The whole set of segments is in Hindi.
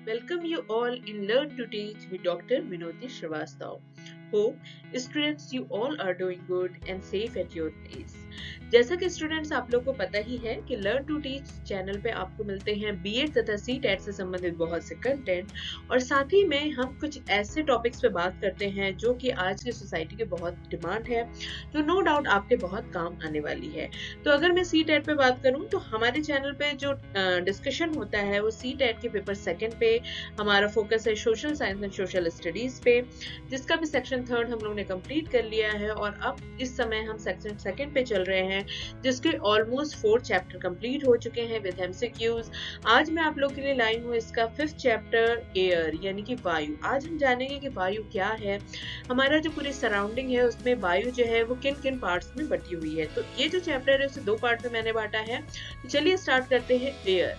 welcome you all in Learn to Teach with Dr. Vinoti Srivastav. Hope students you all are doing good and safe at your place. जैसा कि स्टूडेंट्स आप लोग को पता ही है कि लर्न टू टीच चैनल पे आपको मिलते हैं बीएड तथा सीटेट से संबंधित बहुत से कंटेंट और साथ ही में हम कुछ ऐसे टॉपिक्स पे बात करते हैं जो कि आज की सोसाइटी की बहुत डिमांड है, जो नो डाउट आपके बहुत काम आने वाली है। तो अगर मैं सीटेट पे बात करूं तो हमारे चैनल पे जो डिस्कशन होता है वो सीटेट के पेपर सेकंड पे हमारा फोकस है social science and social studies पे, जिसका भी सेक्शन थर्ड हम लोग ने कंप्लीट कर लिया है और अब इस समय हम सेक्शन सेकंड पे चल रहे हैं जिसके ऑलमोस्ट 4 चैप्टर कंप्लीट हो चुके हैं विद एमसीक्यूज। आज मैं आप लोग के लिए लाई हूँ इसका 5th चैप्टर एयर यानी कि वायु। आज हम जानेंगे कि वायु क्या है, हमारा जो पूरी सराउंडिंग है उसमें वायु जो है वो किन किन पार्ट्स में बटी हुई है। तो ये जो चैप्टर है उसे 2 पार्ट में मैंने बांटा है। तो चलिए स्टार्ट करते हैं एयर।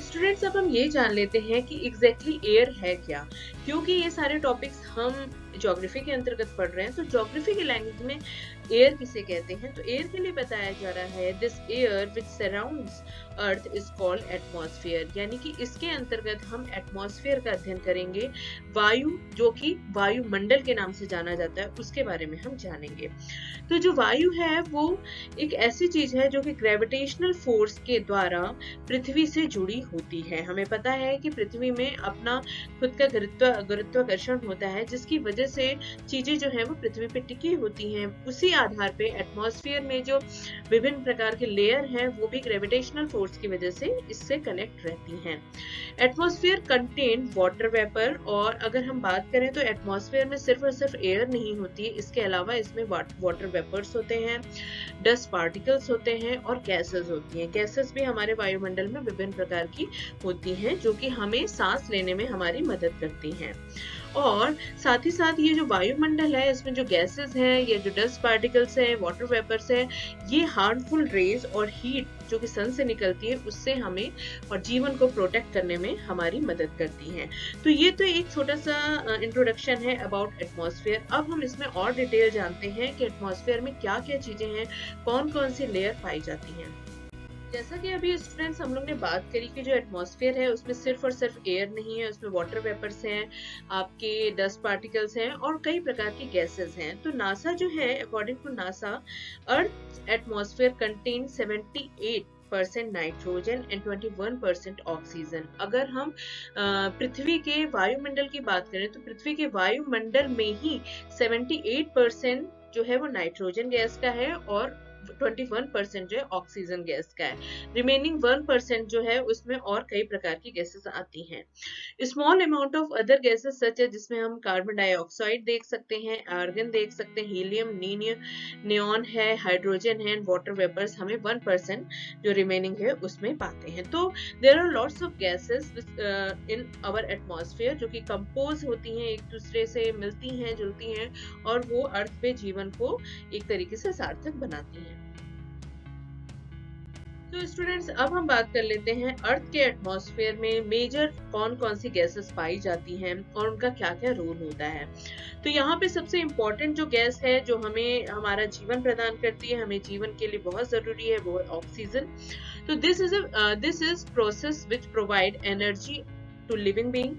स्टूडेंट्स अब हम ये जान लेते हैं कि एग्जैक्टली एयर है क्या, क्योंकि ये सारे टॉपिक्स हम ज्योग्राफी के अंतर्गत पढ़ रहे हैं। तो ज्योग्राफी की लैंग्वेज में एयर किसे कहते हैं, तो एयर के लिए बताया जा रहा है this air which surrounds earth is called atmosphere, यानी कि इसके अंतर्गत हम एटमॉस्फेयर का अध्ययन करेंगे। वायु जो कि वायुमंडल के नाम से जाना जाता है उसके बारे में हम जानेंगे। तो जो वायु है वो एक ऐसी चीज है जो कि ग्रेविटेशनल फोर्स के द्वारा पृथ्वी से जुड़ी होती है। हमें पता है कि पृथ्वी में अपना खुद का गुरुत्वाकर्षण होता है जिसकी वजह से चीजें जो है वो पृथ्वी पे टिकी होती हैं। उसी आधार पे एटमॉस्फेयर में जो विभिन्न प्रकार के लेयर हैं वो भी ग्रेविटेशनल फोर्स की वजह से इससे कनेक्ट रहती हैं। एटमॉस्फेयर कंटेन वाटर वेपर, और अगर हम बात करें तो एटमॉस्फेयर में सिर्फ और सिर्फ एयर नहीं होती है, इसके अलावा इसमें वाटर वेपर्स होते हैं, डस्ट पार्टिकल्स होते हैं और गैसेस होती हैं। गैसेस भी हमारे वायुमंडल में विभिन्न प्रकार की होती हैं जो कि हमें सांस लेने में हमारी मदद करती हैं। और साथ ही साथ ये जो वायुमंडल है इसमें जो गैसेस हैं, ये जो डस्ट पार्टिकल्स हैं, वाटर वेपर्स हैं, ये हार्मफुल रेज और हीट जो कि सन से निकलती है उससे हमें और जीवन को प्रोटेक्ट करने में हमारी मदद करती हैं। तो ये तो एक छोटा सा इंट्रोडक्शन है अबाउट एटमॉस्फेयर। अब हम इसमें और डिटेल जानते हैं कि एटमॉस्फेयर में क्या क्या चीजें हैं, कौन कौन सी लेयर पाई जाती हैं। जैसा कि अभी स्टूडेंट्स हम लोग ने बात करी कि जो एटमॉस्फेयर है उसमें सिर्फ और सिर्फ एयर नहीं है, उसमें वाटर वेपर्स हैं, आपके डस्ट पार्टिकल्स हैं और कई प्रकार की गैसेस हैं। तो नासा जो है, according to NASA, earth atmosphere contain 78% nitrogen and 21% oxygen. अगर हम पृथ्वी के वायुमंडल की बात करें तो पृथ्वी के वायुमंडल में ही 78% जो है वो नाइट्रोजन गैस का है और 21% जो है ऑक्सीजन गैस का है। रिमेनिंग 1% जो है उसमें और कई प्रकार की गैसेस आती हैं। Small amount of other gases such है जिसमें हम कार्बन डाइऑक्साइड देख सकते हैं, आर्गन देख सकते हैं, हीलियम, नियॉन है, हाइड्रोजन है, वाटर वेपर्स हमें 1% जो रिमेनिंग है उसमें पाते हैं। तो there are lots of gases in our atmosphere जो कि कंपोज होती हैं, एक दूसरे से मिलती हैं, जुलती हैं और वो अर्थ पे जीवन को एक तरीके से सार्थक बनाती हैं। तो स्टूडेंट्स अब हम बात कर लेते हैं अर्थ के एटमॉस्फेयर में मेजर कौन कौन सी गैसेस पाई जाती हैं और उनका क्या क्या रोल होता है। तो यहाँ पे सबसे इम्पोर्टेंट जो गैस है जो हमें हमारा जीवन प्रदान करती है, हमें जीवन के लिए बहुत जरूरी है, वो है ऑक्सीजन। तो this is process which provide energy to living being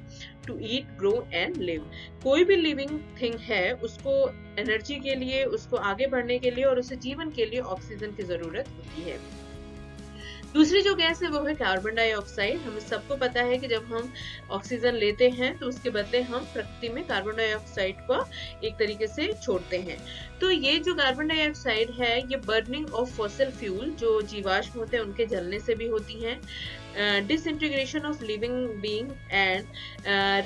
to eat, grow and live. कोई भी लिविंग थिंग है उसको एनर्जी के लिए, उसको आगे बढ़ने के लिए और उसे जीवन के लिए ऑक्सीजन की जरूरत होती है। दूसरी जो गैस है वो है कार्बन डाइऑक्साइड। हमें सबको पता है कि जब हम ऑक्सीजन लेते हैं तो उसके बदले हम प्रकृति में कार्बन डाइऑक्साइड को एक तरीके से छोड़ते हैं। तो ये जो कार्बन डाइऑक्साइड है ये बर्निंग ऑफ फॉसिल फ्यूल जो जीवाश्म होते हैं उनके जलने से भी होती है। Disintegration of living being and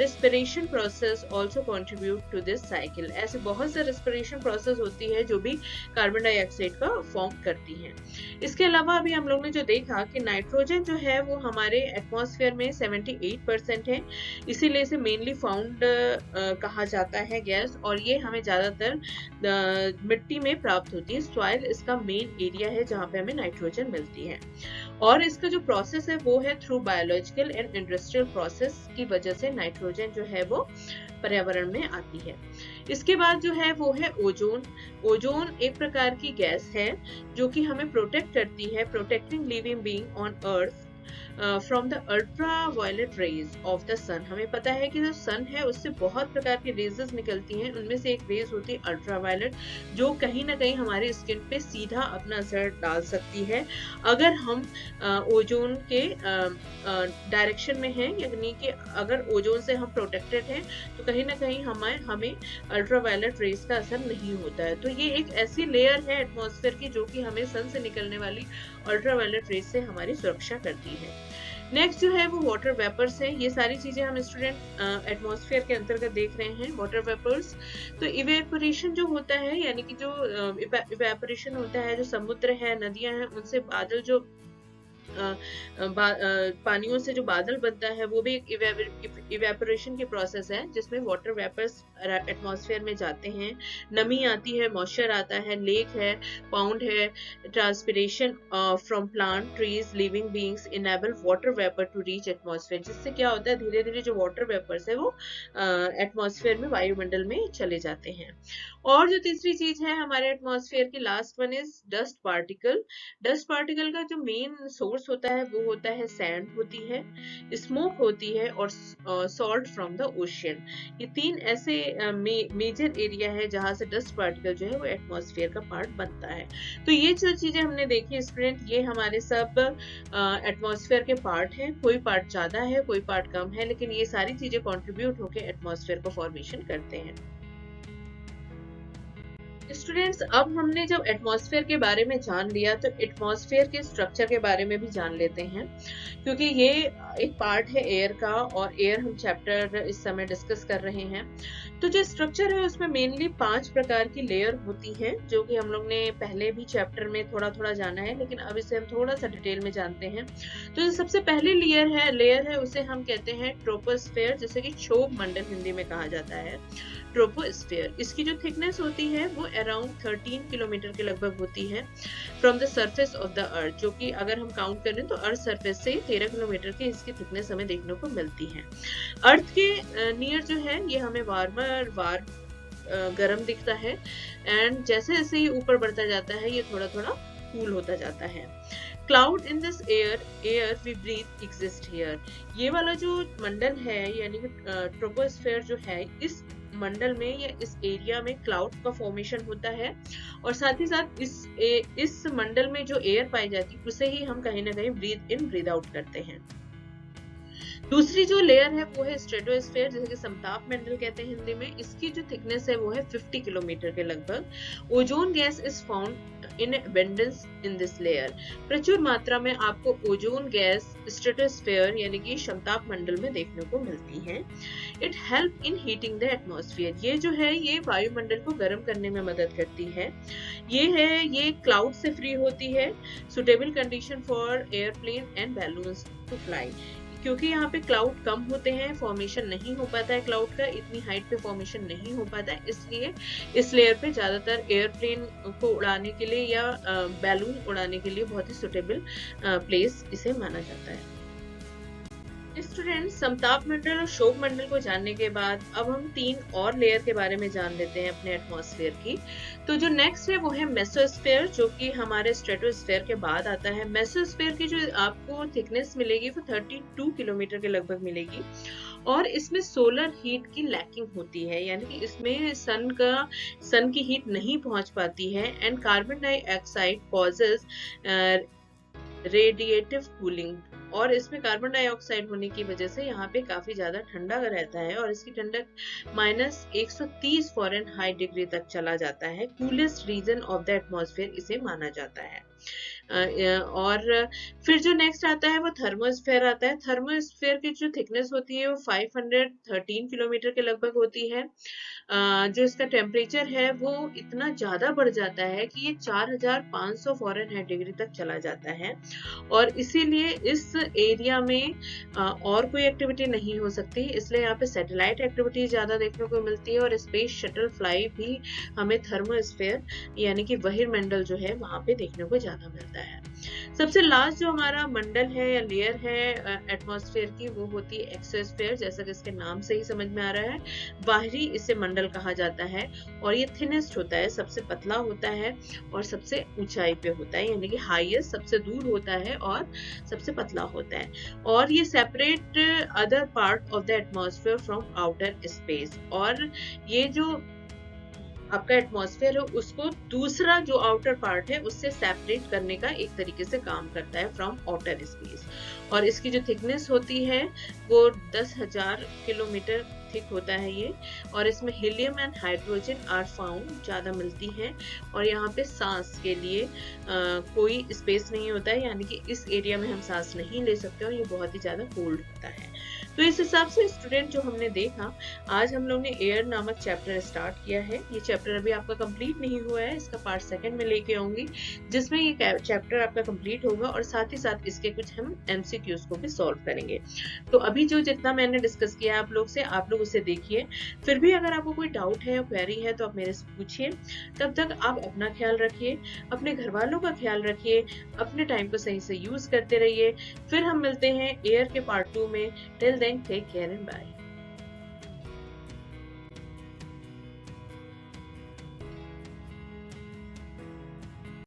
respiration process also contribute to this cycle. ऐसे बहुत से रेस्पिरेशन प्रोसेस होती है जो भी कार्बन डाइऑक्साइड का फॉर्म करती हैं। इसके अलावा अभी हम लोग ने जो देखा कि नाइट्रोजन जो है वो हमारे एटमॉस्फेयर में 78% है, इसीलिए इसे मेनली फाउंड कहा जाता है गैस, और ये हमें ज्यादातर मिट्टी में प्राप्त होती है। सॉइल इसका मेन एरिया है जहाँ पे हमें नाइट्रोजन मिलती है और इसका जो प्रोसेस है वो है through biological and industrial process की वजह से नाइट्रोजन जो है वो पर्यावरण में आती है। इसके बाद जो है वो है ओजोन। ओजोन एक प्रकार की गैस है जो कि हमें प्रोटेक्ट करती है, protecting living being on earth from the ultraviolet rays of the sun. हमें पता है कि जो सन है उससे बहुत प्रकार की रेजेस निकलती हैं, उनमें से एक रेज होती है अल्ट्रा वायलेट, जो कहीं ना कहीं हमारे स्किन पे सीधा अपना असर डाल सकती है अगर हम ओजोन के डायरेक्शन में हैं, यानी कि अगर ओजोन से हम प्रोटेक्टेड हैं तो कहीं ना कहीं हमें अल्ट्रा वायलेट रेज का असर नहीं होता है। तो ये एक ऐसी लेयर है एटमॉस्फेयर की जो कि हमें सन से निकलने वाली अल्ट्रा वायलेट रेज से हमारी सुरक्षा करती है। नेक्स्ट जो है वो वाटर वेपर्स है। ये सारी चीजें हम स्टूडेंट एटमॉस्फेयर के अंतर्गत देख रहे हैं। वाटर वेपर्स, तो इवेपोरेशन जो होता है, यानी कि जो इवेपोरेशन होता है, जो समुद्र है, नदियां हैं, उनसे बादल जो पानियों से जो बादल बनता है वो भी एक इवेपोरेशन की प्रोसेस है, जिसमें वाटर वेपर्स एटमॉस्फेयर में जाते हैं, नमी आती है, मॉइस्चर आता है, लेक है, पाउंड है, transpiration from plant, trees, living beings enable water vapour to reach atmosphere. जिससे क्या होता है, धीरे धीरे जो वाटर वेपर्स है वो एटमॉस्फेयर में, वायुमंडल में चले जाते हैं। और जो तीसरी चीज है हमारे एटमॉस्फेयर की, last one is dust particle. Dust particle का जो मेन सोर्स होता है वो होता है सैंड होती है, स्मोक होती है और सॉल्ट फ्रॉम द ओशियन। ये तीन ऐसे मेजर एरिया है जहां से डस्ट पार्टिकल जो है वो एटमॉस्फेयर का पार्ट बनता है। तो ये जो चीजें हमने देखी स्टूडेंट, ये हमारे सब एटमॉस्फेयर के पार्ट हैं। कोई पार्ट ज्यादा है, कोई पार्ट कम है, लेकिन ये सारी चीजें कंट्रीब्यूट होकर एटमॉस्फेयर को फॉर्मेशन करते हैं। स्टूडेंट्स, अब हमने जब एटमॉस्फेयर के बारे में जान लिया तो एटमॉस्फेयर के स्ट्रक्चर के बारे में भी जान लेते हैं, क्योंकि ये एक पार्ट है एयर का और एयर हम चैप्टर इस समय डिस्कस कर रहे हैं। तो जो स्ट्रक्चर है उसमें मेनली 5 प्रकार की लेयर होती हैं, जो कि हम लोग ने पहले भी चैप्टर में थोड़ा थोड़ा जाना है, लेकिन अब इसे हम थोड़ा सा डिटेल में जानते हैं। तो जो सबसे पहली लेयर है उसे हम कहते हैं ट्रोपोस्फेयर, जैसे कि क्षोभ मंडल हिंदी में कहा जाता है, ट्रोपोस्फेयर। इसकी जो थिकनेस होती है वो अराउंड 13 किलोमीटर के लगभग होती है from the surface of the earth, जो कि अगर हम काउंट करें तो अर्थ सरफेस से 13 किलोमीटर की इसकी थिकनेस हमें देखने को मिलती है। अर्थ के नियर जो है ये हमें वार्म गर्म दिखता है, एंड जैसे जैसे ये ऊपर बढ़ता जाता है ये थोड़ा थोड़ा कूल होता जाता है। Cloud in this air we breathe exist here. ये वाला जो मंडल है, यानी कि ट्रोपोस्फेयर जो है, इस मंडल में या इस एरिया में क्लाउड का फॉर्मेशन होता है, और साथ ही साथ इस मंडल में जो एयर पाई जाती है उसे ही हम कहीं ना कहीं ब्रीथ इन ब्रीथ आउट करते हैं। दूसरी जो लेयर है वो है स्ट्रेटोस्फेयर, जैसे कि समताप मंडल कहते हैं हिंदी में। इसकी जो थिकनेस है वो है 50 किलोमीटर के लगभग। Ozone gas is found in abundance in this layer. प्रचुर मात्रा में आपको ओजोन गैस स्ट्रेटोस्फेयर यानी कि समताप मंडल में देखने को मिलती है। It help in heating the atmosphere. ये जो है ये वायुमंडल को गर्म करने में मदद करती है। ये क्लाउड से फ्री होती है। Suitable condition for airplane and balloons to fly. क्योंकि यहाँ पे क्लाउड कम होते हैं, फॉर्मेशन नहीं हो पाता है क्लाउड का, इतनी हाइट पे फॉर्मेशन नहीं हो पाता है, इसलिए इस लेयर पे ज्यादातर एयरप्लेन को उड़ाने के लिए या बैलून उड़ाने के लिए बहुत ही सुटेबल प्लेस इसे माना जाता है। स्टूडेंट, समताप मंडल और क्षोभ मंडल को जानने के बाद अब हम 3 और लेयर के बारे में जान लेते हैं अपने एटमॉस्फेयर की। तो जो नेक्स्ट है वो है मेसोस्फेयर, जो कि हमारे स्ट्रेटोस्फेयर के बाद आता है। मेसोस्फेयर की जो आपको थिकनेस मिलेगी वो 32 किलोमीटर के लगभग मिलेगी, और इसमें सोलर हीट की लैकिंग होती है, यानी कि इसमें सन की हीट नहीं पहुंच पाती है, and carbon dioxide causes radiative cooling. और इसमें कार्बन डाइऑक्साइड होने की वजह से यहाँ पे काफी ज्यादा ठंडा रहता है, और इसकी ठंडक -130 फ़ारेनहाइट डिग्री तक चला जाता है। Coolest region of the atmosphere इसे माना जाता है। और फिर जो नेक्स्ट आता है वो थर्मोस्फेयर आता है। थर्मोस्फेयर की जो थिकनेस होती है वो 513 किलोमीटर के लगभग होती है। जो इसका टेम्परेचर है वो इतना ज्यादा बढ़ जाता है कि ये 4500 फ़ारेनहाइट डिग्री तक चला जाता है, और इसीलिए इस एरिया में और कोई एक्टिविटी नहीं हो सकती, इसलिए यहाँ पे सैटेलाइट एक्टिविटी ज्यादा देखने को मिलती है, और स्पेस शटल फ्लाई भी हमें थर्मोस्फेयर यानी कि बहिर्मंडल जो है वहां पे देखने को ज्यादा मिलता है। होता है। सबसे लास्ट जो हमारा मंडल है या लेयर है एटमॉस्फेयर की, वो होती है एक्सोस्फेयर, जैसा कि इसके नाम से ही समझ में आ रहा है। बाहरी इसे मंडल कहा जाता है और ये थिनेस्ट होता है, सबसे पतला होता है और सबसे ऊंचाई पे होता है, यानी कि हाईएस्ट सबसे दूर होता है और सबसे पतला होता है। और ये separate other part of the atmosphere from outer space, और ये जो आपका एटमॉस्फेयर है उसको दूसरा जो आउटर पार्ट है उससे सेपरेट करने का एक तरीके से काम करता है फ्रॉम आउटर स्पेस। और इसकी जो थिकनेस होती है वो 10,000 किलोमीटर थिक होता है ये, और इसमें helium and hydrogen are found, ज़्यादा मिलती हैं। और यहाँ पे सांस के लिए कोई स्पेस नहीं होता है, यानी कि इस एरिया में हम सांस नहीं ले सकते और ये बहुत ही ज़्यादा कोल्ड होता है। तो इस हिसाब से स्टूडेंट जो हमने देखा, आज हम लोग ने एयर नामक चैप्टर स्टार्ट किया है। ये चैप्टर अभी आपका कंप्लीट नहीं हुआ है, इसका पार्ट सेकंड में लेके आऊंगी जिसमें ये चैप्टर आपका कंप्लीट होगा और साथ ही साथ इसके कुछ हम एमसीक्यूज को भी सॉल्व करेंगे। तो अभी जो जितना मैंने डिस्कस किया आप लोग से, आप लोग उसे देखिए। फिर भी अगर आपको कोई डाउट है या क्वेरी है तो आप मेरे से पूछिए। तब तक आप अपना ख्याल रखिए, अपने घर वालों का ख्याल रखिए, अपने टाइम को सही से यूज करते रहिए। फिर हम मिलते हैं एयर के पार्ट 2 में। Till then take care and bye.